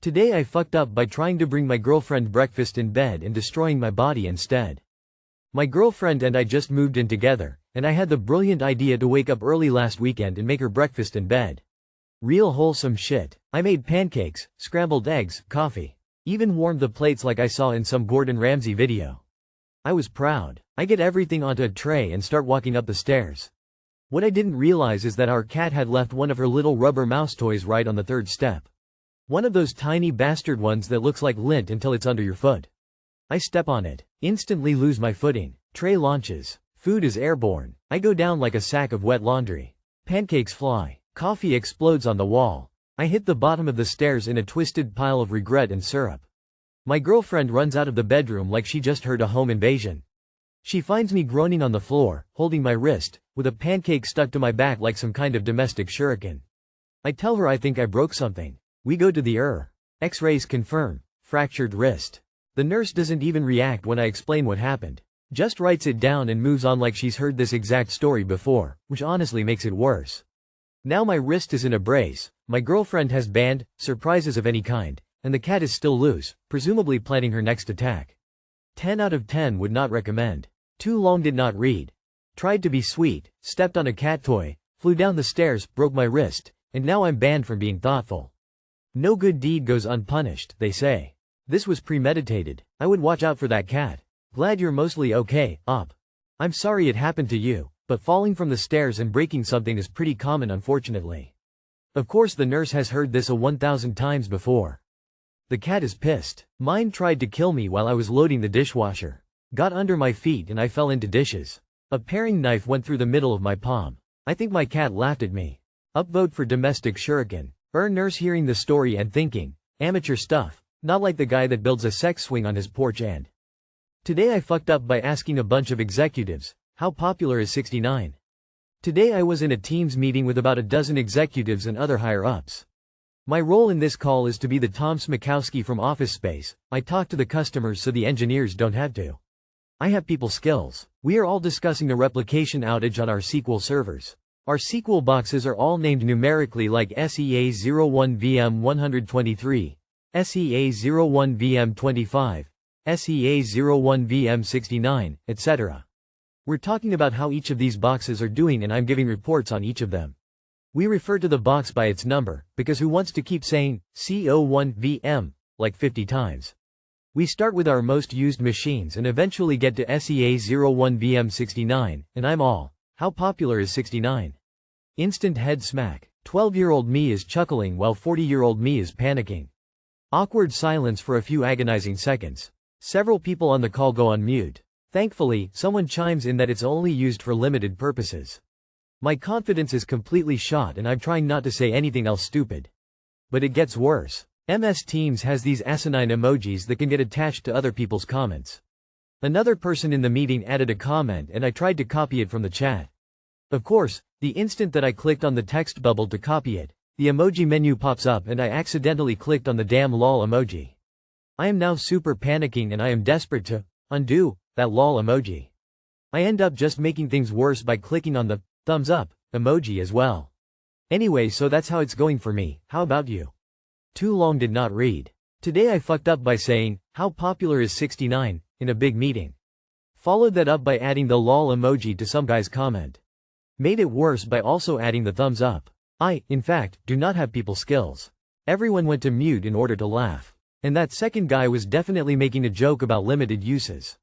Today I fucked up by trying to bring my girlfriend breakfast in bed and destroying my body instead. My girlfriend and I just moved in together, and I had the brilliant idea to wake up early last weekend and make her breakfast in bed. Real wholesome shit. I made pancakes, scrambled eggs, coffee. Even warmed the plates like I saw in some Gordon Ramsay video. I was proud. I get everything onto a tray and start walking up the stairs. What I didn't realize is that our cat had left one of her little rubber mouse toys right on the third step. One of those tiny bastard ones that looks like lint until it's under your foot. I step on it, instantly lose my footing. Tray launches. Food is airborne. I go down like a sack of wet laundry. Pancakes fly. Coffee explodes on the wall. I hit the bottom of the stairs in a twisted pile of regret and syrup. My girlfriend runs out of the bedroom like she just heard a home invasion. She finds me groaning on the floor, holding my wrist, with a pancake stuck to my back like some kind of domestic shuriken. I tell her I think I broke something. We go to the X-rays confirm. Fractured wrist. The nurse doesn't even react when I explain what happened. Just writes it down and moves on like she's heard this exact story before, which honestly makes it worse. Now my wrist is in a brace, my girlfriend has banned surprises of any kind, and the cat is still loose, presumably planning her next attack. 10 out of 10 would not recommend. Too long did not read. Tried to be sweet, stepped on a cat toy, flew down the stairs, broke my wrist, and now I'm banned from being thoughtful. No good deed goes unpunished, they say. This was premeditated. I would watch out for that cat. Glad you're mostly okay, Op. I'm sorry it happened to you, but falling from the stairs and breaking something is pretty common unfortunately. Of course the nurse has heard this 1,000 times before. The cat is pissed. Mine tried to kill me while I was loading the dishwasher. Got under my feet and I fell into dishes. A paring knife went through the middle of my palm. I think my cat laughed at me. Upvote for domestic shuriken. Nurse hearing the story and thinking, amateur stuff, not like the guy that builds a sex swing on his porch and. Today I fucked up by asking a bunch of executives, how popular is 69? Today I was in a Teams meeting with about a dozen executives and other higher-ups. My role in this call is to be the Tom Smikowski from Office Space. I talk to the customers so the engineers don't have to. I have people skills. We are all discussing the replication outage on our SQL servers. Our SQL boxes are all named numerically like SEA01VM123, SEA01VM25, SEA01VM69, etc. We're talking about how each of these boxes are doing and I'm giving reports on each of them. We refer to the box by its number, because who wants to keep saying CO1VM like 50 times? We start with our most used machines and eventually get to SEA01VM69, and I'm all, how popular is 69? Instant head smack. 12-year-old me is chuckling while 40-year-old me is panicking. Awkward silence for a few agonizing seconds. Several people on the call go on mute. Thankfully, someone chimes in that it's only used for limited purposes. My confidence is completely shot and I'm trying not to say anything else stupid. But it gets worse. MS Teams has these asinine emojis that can get attached to other people's comments. Another person in the meeting added a comment and I tried to copy it from the chat. Of course, the instant that I clicked on the text bubble to copy it, the emoji menu pops up and I accidentally clicked on the damn lol emoji. I am now super panicking and I am desperate to undo that lol emoji. I end up just making things worse by clicking on the thumbs up emoji as well. Anyway, so that's how it's going for me. How about you? Too long did not read. Today I fucked up by saying, how popular is 69, in a big meeting. Followed that up by adding the lol emoji to some guy's comment. Made it worse by also adding the thumbs up. I, in fact, do not have people skills. Everyone went to mute in order to laugh. And that second guy was definitely making a joke about limited uses.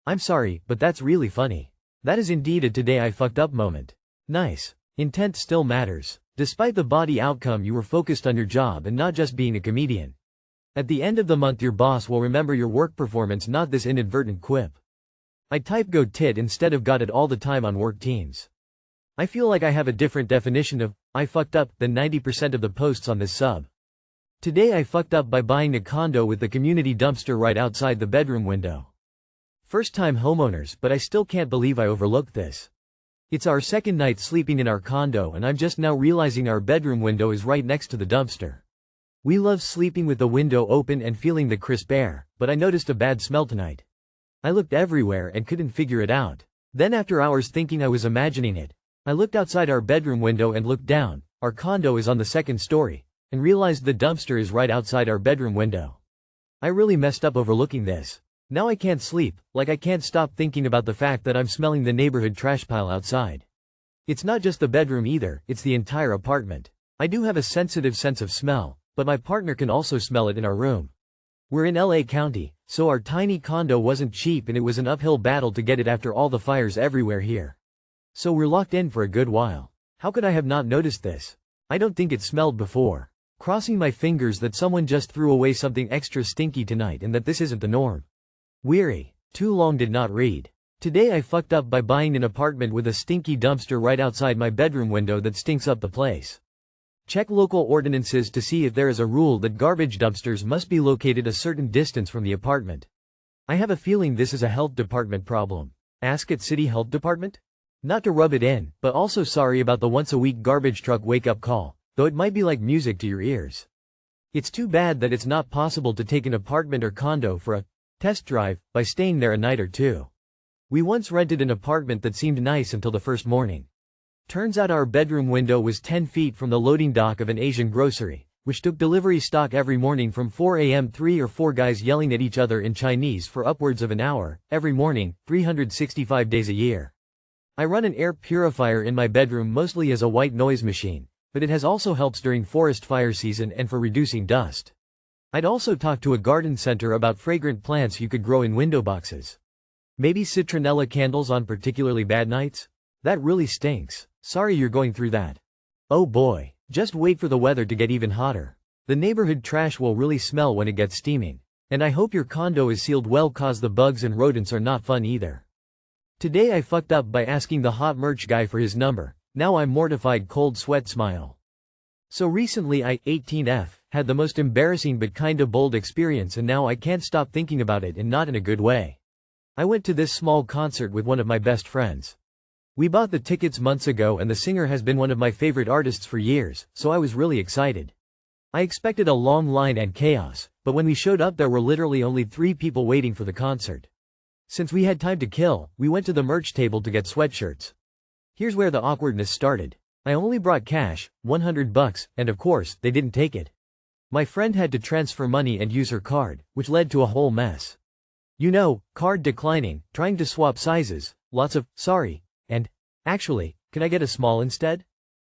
I'm sorry, but that's really funny. That is indeed a today I fucked up moment. Nice. Intent still matters. Despite the body outcome, you were focused on your job and not just being a comedian. At the end of the month your boss will remember your work performance, not this inadvertent quip. I type go tit instead of got it all the time on work teams. I feel like I have a different definition of I fucked up than 90% of the posts on this sub. Today I fucked up by buying a condo with the community dumpster right outside the bedroom window. First time homeowners, but I still can't believe I overlooked this. It's our second night sleeping in our condo and I'm just now realizing our bedroom window is right next to the dumpster. We love sleeping with the window open and feeling the crisp air, but I noticed a bad smell tonight. I looked everywhere and couldn't figure it out. Then after hours thinking I was imagining it, I looked outside our bedroom window and looked down. Our condo is on the second story, and realized the dumpster is right outside our bedroom window. I really messed up overlooking this. Now I can't sleep, like I can't stop thinking about the fact that I'm smelling the neighborhood trash pile outside. It's not just the bedroom either, it's the entire apartment. I do have a sensitive sense of smell, but my partner can also smell it in our room. We're in LA County, so our tiny condo wasn't cheap and it was an uphill battle to get it after all the fires everywhere here. So we're locked in for a good while. How could I have not noticed this? I don't think it smelled before. Crossing my fingers that someone just threw away something extra stinky tonight and that this isn't the norm. Weary. Too long did not read. Today I fucked up by buying an apartment with a stinky dumpster right outside my bedroom window that stinks up the place. Check local ordinances to see if there is a rule that garbage dumpsters must be located a certain distance from the apartment. I have a feeling this is a health department problem. Ask at city health department? Not to rub it in, but also sorry about the once-a-week garbage truck wake-up call, though it might be like music to your ears. It's too bad that it's not possible to take an apartment or condo for a test drive by staying there a night or two. We once rented an apartment that seemed nice until the first morning. Turns out our bedroom window was 10 feet from the loading dock of an Asian grocery, which took delivery stock every morning from 4 a.m. 3 or 4 guys yelling at each other in Chinese for upwards of an hour, every morning, 365 days a year. I run an air purifier in my bedroom mostly as a white noise machine, but it has also helps during forest fire season and for reducing dust. I'd also talk to a garden center about fragrant plants you could grow in window boxes. Maybe citronella candles on particularly bad nights? That really stinks. Sorry you're going through that. Oh boy, just wait for the weather to get even hotter. The neighborhood trash will really smell when it gets steaming. And I hope your condo is sealed well cause the bugs and rodents are not fun either. Today I fucked up by asking the hot merch guy for his number. Now I'm mortified cold sweat smile. So recently I, 18F, had the most embarrassing but kinda bold experience and now I can't stop thinking about it and not in a good way. I went to this small concert with one of my best friends. We bought the tickets months ago and the singer has been one of my favorite artists for years, so I was really excited. I expected a long line and chaos, but when we showed up there were literally only 3 people waiting for the concert. Since we had time to kill, we went to the merch table to get sweatshirts. Here's where the awkwardness started. I only brought cash, $100, and of course, they didn't take it. My friend had to transfer money and use her card, which led to a whole mess. You know, card declining, trying to swap sizes, lots of, sorry, and, actually, can I get a small instead?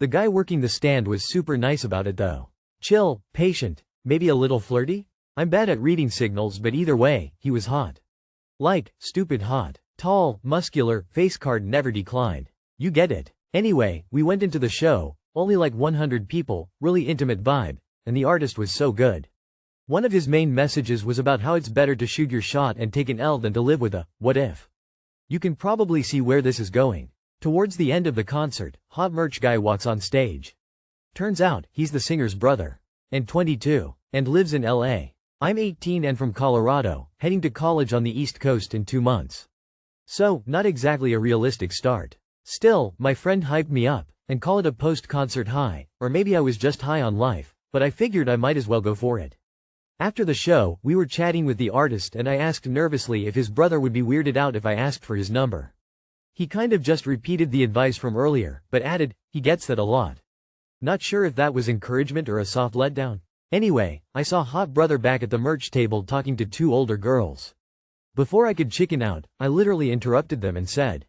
The guy working the stand was super nice about it though. Chill, patient, maybe a little flirty? I'm bad at reading signals but either way, he was hot. Like, stupid hot. Tall, muscular, face card never declined. You get it. Anyway, we went into the show, only like 100 people, really intimate vibe, and the artist was so good. One of his main messages was about how it's better to shoot your shot and take an L than to live with a what if. You can probably see where this is going. Towards the end of the concert, hot merch guy walks on stage. Turns out, he's the singer's brother. And 22. And lives in LA. I'm 18 and from Colorado, heading to college on the East Coast in 2 months. So, not exactly a realistic start. Still, my friend hyped me up, and call it a post-concert high, or maybe I was just high on life, but I figured I might as well go for it. After the show, we were chatting with the artist and I asked nervously if his brother would be weirded out if I asked for his number. He kind of just repeated the advice from earlier, but added, he gets that a lot. Not sure if that was encouragement or a soft letdown. Anyway, I saw hot brother back at the merch table talking to 2 older girls. Before I could chicken out, I literally interrupted them and said,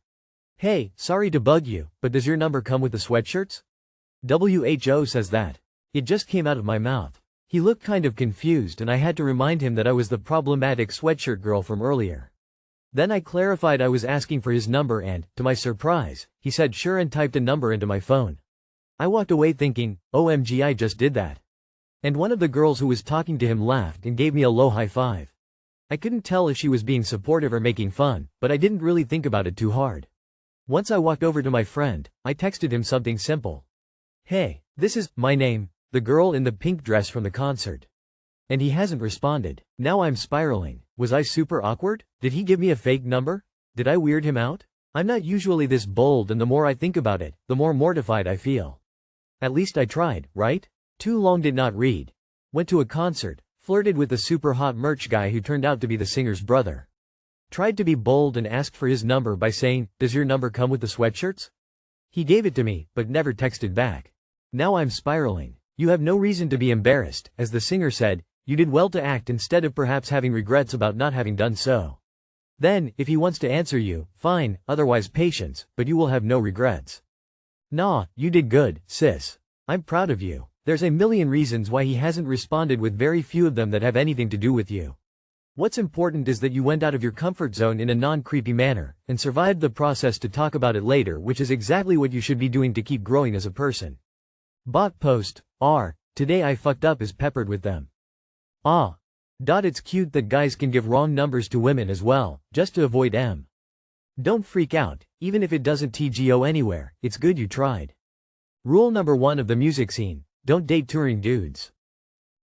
"Hey, sorry to bug you, but does your number come with the sweatshirts?" WHO says that. It just came out of my mouth. He looked kind of confused and I had to remind him that I was the problematic sweatshirt girl from earlier. Then I clarified I was asking for his number and, to my surprise, he said sure and typed a number into my phone. I walked away thinking, OMG I just did that. And one of the girls who was talking to him laughed and gave me a low high five. I couldn't tell if she was being supportive or making fun, but I didn't really think about it too hard. Once I walked over to my friend, I texted him something simple. Hey, this is my name, the girl in the pink dress from the concert. And he hasn't responded. Now I'm spiraling. Was I super awkward? Did he give me a fake number? Did I weird him out? I'm not usually this bold and the more I think about it, the more mortified I feel. At least I tried, right? Too long did not read. Went to a concert, flirted with the super hot merch guy who turned out to be the singer's brother. Tried to be bold and asked for his number by saying, does your number come with the sweatshirts? He gave it to me, but never texted back. Now I'm spiraling. You have no reason to be embarrassed, as the singer said, you did well to act instead of perhaps having regrets about not having done so. Then, if he wants to answer you, fine, otherwise patience, but you will have no regrets. Nah, you did good, sis. I'm proud of you. There's a million reasons why he hasn't responded, with very few of them that have anything to do with you. What's important is that you went out of your comfort zone in a non-creepy manner, and survived the process to talk about it later, which is exactly what you should be doing to keep growing as a person. Bot post, today I fucked up is peppered with them. It's cute that guys can give wrong numbers to women as well, just to avoid M. Don't freak out, even if it doesn't go anywhere, it's good you tried. Rule number 1 of the music scene, don't date touring dudes.